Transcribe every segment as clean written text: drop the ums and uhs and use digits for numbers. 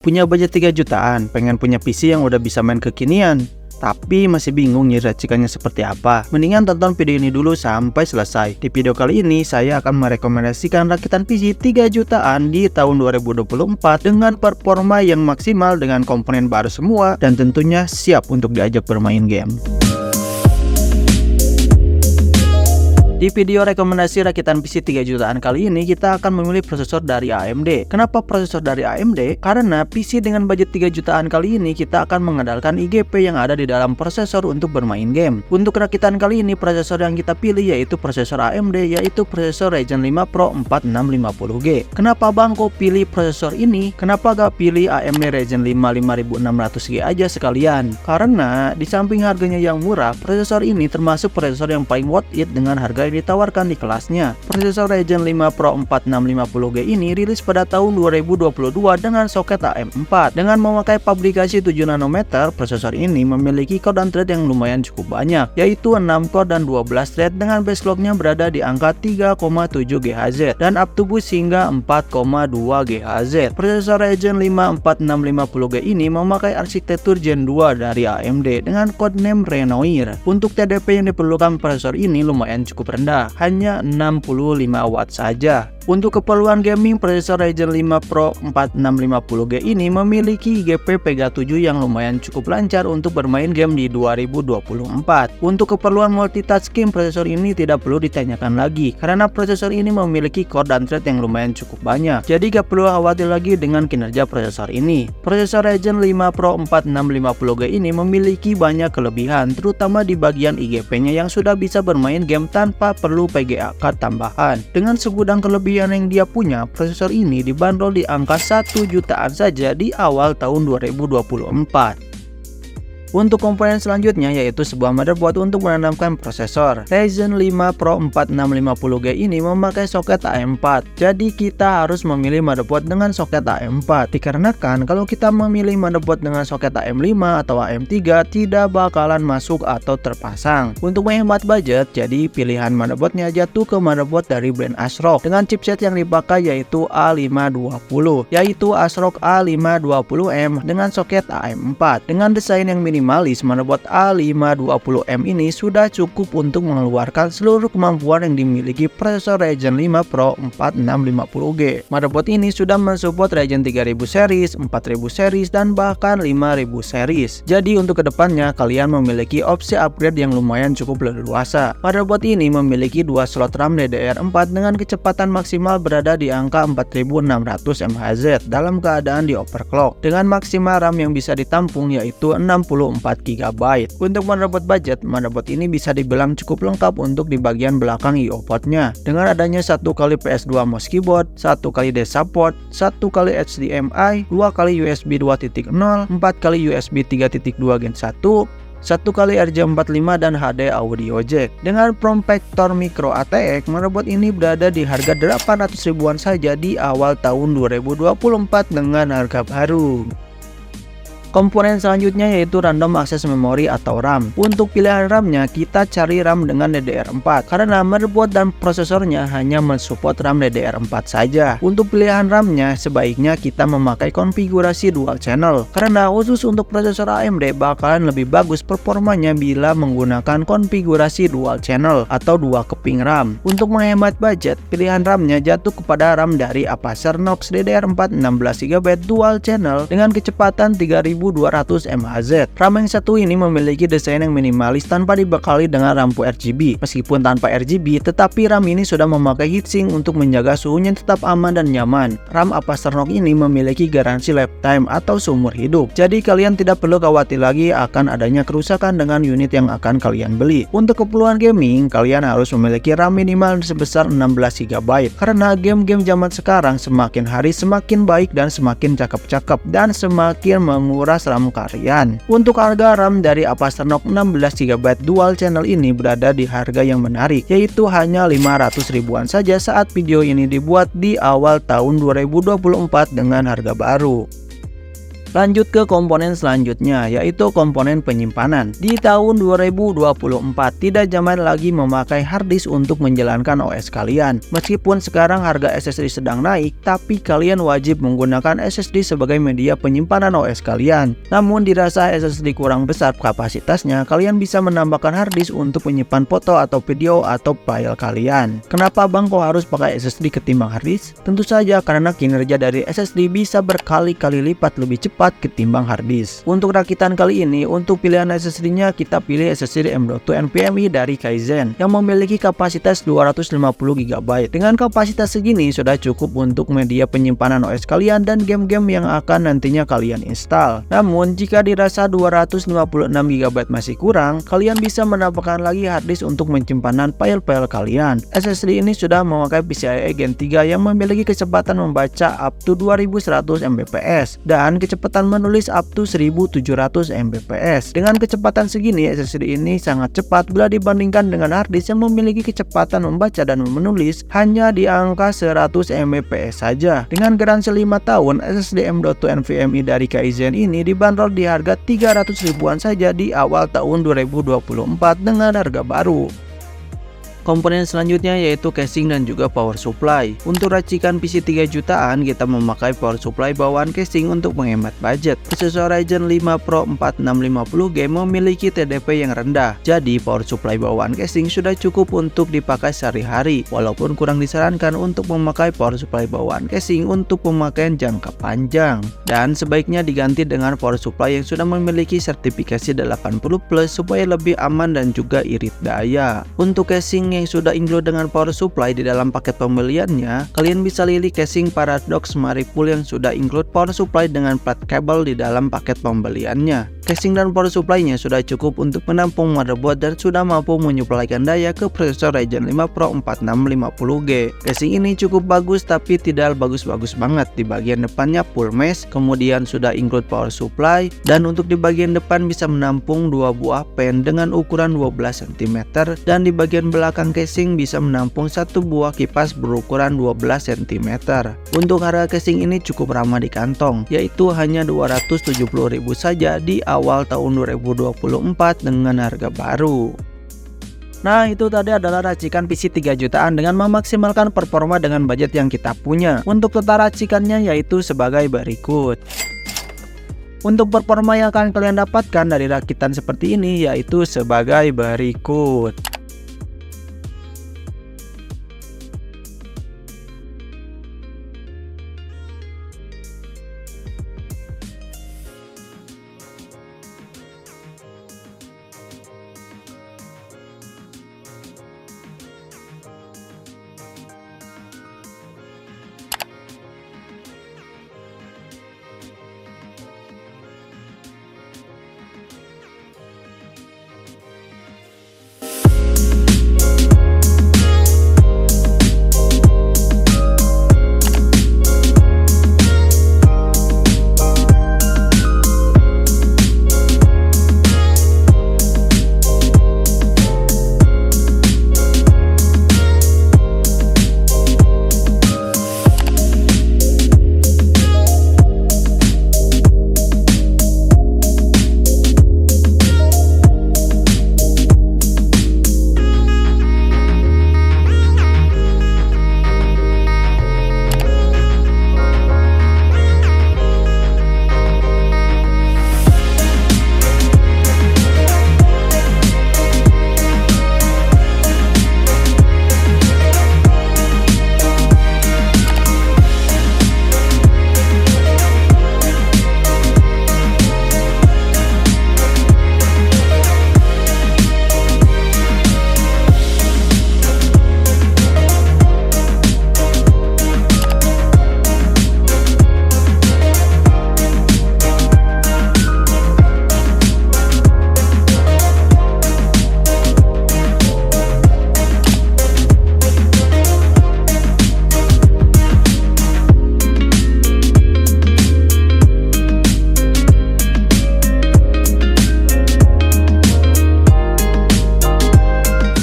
Punya budget 3 jutaan, pengen punya PC yang udah bisa main kekinian, tapi masih bingung nih racikannya seperti apa? Mendingan tonton video ini dulu sampai selesai. Di video kali ini saya akan merekomendasikan rakitan PC 3 jutaan di tahun 2024 dengan performa yang maksimal dengan komponen baru semua dan tentunya siap untuk diajak bermain game. Di video rekomendasi rakitan PC 3 jutaan kali ini kita akan memilih prosesor dari AMD. Kenapa prosesor dari AMD? Karena PC dengan budget 3 jutaan kali ini kita akan mengandalkan IGP yang ada di dalam prosesor untuk bermain game. Untuk rakitan kali ini prosesor yang kita pilih yaitu prosesor AMD, yaitu prosesor Ryzen 5 Pro 4650G. Kenapa bang kok pilih prosesor ini? Kenapa gak pilih AMD Ryzen 5 5600G aja sekalian? Karena di samping harganya yang murah, prosesor ini termasuk prosesor yang paling worth it dengan harga ditawarkan di kelasnya. Prosesor Ryzen 5 Pro 4650G ini rilis pada tahun 2022 dengan soket AM4. Dengan memakai pabrikasi 7 nanometer, prosesor ini memiliki core dan thread yang lumayan cukup banyak, yaitu 6 core dan 12 thread dengan base clocknya berada di angka 3,7 GHz dan up to boost hingga 4,2 GHz. Prosesor Ryzen 5 4650G ini memakai arsitektur Gen 2 dari AMD dengan codename Renoir. Untuk TDP yang diperlukan prosesor ini lumayan cukup rendah, hanya 65 watt saja. Untuk keperluan gaming, prosesor Ryzen 5 Pro 4650G ini memiliki IGP Vega 7 yang lumayan cukup lancar untuk bermain game di 2024. Untuk keperluan multitasking, prosesor ini tidak perlu ditanyakan lagi, karena prosesor ini memiliki core dan thread yang lumayan cukup banyak. Jadi gak perlu khawatir lagi dengan kinerja prosesor ini. Prosesor Ryzen 5 Pro 4650G ini memiliki banyak kelebihan, terutama di bagian IGP-nya yang sudah bisa bermain game tanpa perlu VGA card tambahan. Dengan segudang kelebihan yang dia punya, prosesor ini dibanderol di angka 1 jutaan saja di awal tahun 2024. Untuk komponen selanjutnya yaitu sebuah motherboard untuk menanamkan prosesor. Ryzen 5 Pro 4650G ini memakai soket AM4. Jadi kita harus memilih motherboard dengan soket AM4. Dikarenakan kalau kita memilih motherboard dengan soket AM5 atau AM3 tidak bakalan masuk atau terpasang. Untuk menghemat budget, jadi pilihan motherboardnya jatuh ke motherboard dari brand ASRock dengan chipset yang dipakai yaitu A520, yaitu ASRock A520M dengan soket AM4. Dengan desain yang minimalis, motherboard A520M ini sudah cukup untuk mengeluarkan seluruh kemampuan yang dimiliki prosesor Ryzen 5 Pro 4650G. Motherboard ini sudah mensupport Ryzen 3000 series, 4000 series, dan bahkan 5000 series. Jadi untuk kedepannya kalian memiliki opsi upgrade yang lumayan cukup leluasa. Motherboard ini memiliki 2 slot RAM DDR4 dengan kecepatan maksimal berada di angka 4600 MHz dalam keadaan di overclock, dengan maksimal RAM yang bisa ditampung yaitu 64 GB. Untuk motherboard budget, motherboard ini bisa dibilang cukup lengkap untuk di bagian belakang I/O portnya, dengan adanya 1 kali PS2 mouse keyboard, 1 kali desk support, 1 kali HDMI, 2 kali USB 2.0, 4 kali USB 3.2 Gen 1, 1 kali RJ45 dan HD audio jack. Dengan form factor micro ATX, motherboard ini berada di harga 800 ribuan saja di awal tahun 2024 dengan harga baru. Komponen selanjutnya yaitu random access memory atau RAM. Untuk pilihan RAM-nya kita cari RAM dengan DDR4 karena motherboard dan prosesornya hanya mensupport RAM DDR4 saja. Untuk pilihan RAM-nya sebaiknya kita memakai konfigurasi dual channel karena khusus untuk prosesor AMD bakalan lebih bagus performanya bila menggunakan konfigurasi dual channel atau 2 keping RAM. Untuk menghemat budget, pilihan RAM-nya jatuh kepada RAM dari Apacer Knox DDR4 16GB dual channel dengan kecepatan 3200 MHz. RAM yang satu ini memiliki desain yang minimalis tanpa dibekali dengan lampu RGB. Meskipun tanpa RGB, tetapi RAM ini sudah memakai heatsink untuk menjaga suhunya tetap aman dan nyaman. RAM Apacer Knox ini memiliki garansi lifetime atau seumur hidup. Jadi kalian tidak perlu khawatir lagi akan adanya kerusakan dengan unit yang akan kalian beli. Untuk keperluan gaming, kalian harus memiliki RAM minimal sebesar 16 GB karena game-game zaman sekarang semakin hari semakin baik dan semakin cakep-cakep dan semakin menguras RAM kalian. Untuk harga RAM dari Apacer Knox 16 GB dual channel ini berada di harga yang menarik, yaitu hanya 500 ribuan saja saat video ini dibuat di awal tahun 2024 dengan harga baru. Lanjut ke komponen selanjutnya, yaitu komponen penyimpanan. Di tahun 2024 tidak zaman lagi memakai harddisk untuk menjalankan OS kalian. Meskipun sekarang harga SSD sedang naik, tapi kalian wajib menggunakan SSD sebagai media penyimpanan OS kalian. Namun dirasa SSD kurang besar kapasitasnya, kalian bisa menambahkan harddisk untuk menyimpan foto atau video atau file kalian. Kenapa bang kok harus pakai SSD ketimbang harddisk? Tentu saja karena kinerja dari SSD bisa berkali-kali lipat lebih cepat ketimbang harddisk. Untuk rakitan kali ini, untuk pilihan SSD-nya kita pilih SSD M.2 NVMe dari Kaizen yang memiliki kapasitas 250 GB. Dengan kapasitas segini sudah cukup untuk media penyimpanan OS kalian dan game-game yang akan nantinya kalian install. Namun jika dirasa 256 GB masih kurang, kalian bisa menambahkan lagi harddisk untuk penyimpanan file-file kalian. SSD ini sudah memakai PCIe Gen 3 yang memiliki kecepatan membaca up to 2100 Mbps dan kecepatan menulis up to 1700 Mbps. Dengan kecepatan segini, SSD ini sangat cepat bila dibandingkan dengan harddisk yang memiliki kecepatan membaca dan menulis hanya di angka 100 Mbps saja. Dengan garansi 5 tahun, SSD M.2 NVMe dari Kaizen ini dibanderol di harga 300 ribuan saja di awal tahun 2024 dengan harga baru. Komponen selanjutnya yaitu casing dan juga power supply. Untuk racikan PC 3 jutaan, kita memakai power supply bawaan casing untuk menghemat budget. Prosesor Ryzen 5 Pro 4650G memiliki TDP yang rendah, jadi power supply bawaan casing sudah cukup untuk dipakai sehari-hari, walaupun kurang disarankan untuk memakai power supply bawaan casing untuk pemakaian jangka panjang. Dan sebaiknya diganti dengan power supply yang sudah memiliki sertifikasi 80+ supaya lebih aman dan juga irit daya. Untuk casing yang sudah include dengan power supply di dalam paket pembeliannya, kalian bisa pilih casing Paradox Maripool yang sudah include power supply dengan plat kabel di dalam paket pembeliannya. Casing dan power supply-nya sudah cukup untuk menampung motherboard dan sudah mampu menyuplaikan daya ke prosesor Ryzen 5 Pro 4650G. Casing ini cukup bagus tapi tidak bagus-bagus banget. Di bagian depannya full mesh, kemudian sudah include power supply, dan untuk di bagian depan bisa menampung 2 buah pen dengan ukuran 12 cm, dan di bagian belakang casing bisa menampung 1 buah kipas berukuran 12 cm. Untuk harga casing ini cukup ramah di kantong, yaitu hanya 270.000 saja di awal tahun 2024 dengan harga baru. Nah, itu tadi adalah racikan PC 3 jutaan dengan memaksimalkan performa dengan budget yang kita punya. Untuk tata racikannya yaitu sebagai berikut. Untuk performa yang akan kalian dapatkan dari rakitan seperti ini yaitu sebagai berikut.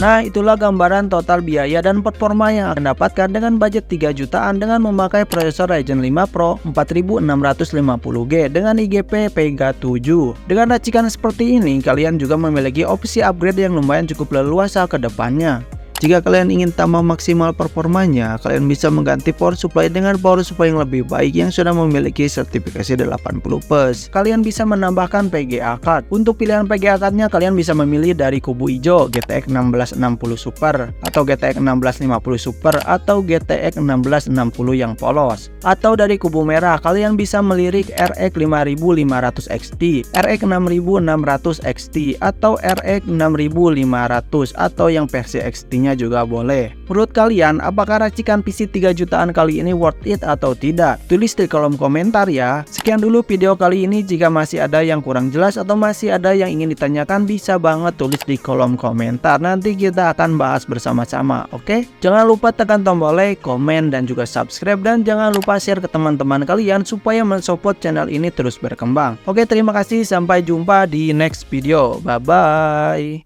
Nah, itulah gambaran total biaya dan performa yang akan dapatkan dengan budget 3 jutaan dengan memakai prosesor Ryzen 5 Pro 4650G dengan IGP Vega 7. Dengan racikan seperti ini, kalian juga memiliki opsi upgrade yang lumayan cukup leluasa ke depannya. Jika kalian ingin tambah maksimal performanya, kalian bisa mengganti power supply dengan power supply yang lebih baik yang sudah memiliki sertifikasi 80+. Kalian bisa menambahkan VGA card. Untuk pilihan VGA cardnya, kalian bisa memilih dari kubu hijau GTX 1660 Super atau GTX 1650 Super atau GTX 1660 yang polos. Atau dari kubu merah, kalian bisa melirik RX 5500 XT, RX 6600 XT atau RX 6500 atau yang versi XT-nya juga boleh. Menurut kalian, apakah racikan PC 3 jutaan kali ini worth it atau tidak? Tulis di kolom komentar ya. Sekian dulu video kali ini. Jika masih ada yang kurang jelas atau masih ada yang ingin ditanyakan, bisa banget tulis di kolom komentar. Nanti kita akan bahas bersama-sama, oke? Jangan lupa tekan tombol like, komen, dan juga subscribe. Dan jangan lupa share ke teman-teman kalian supaya mensupport channel ini terus berkembang. Oke, terima kasih. Sampai jumpa di next video. Bye-bye.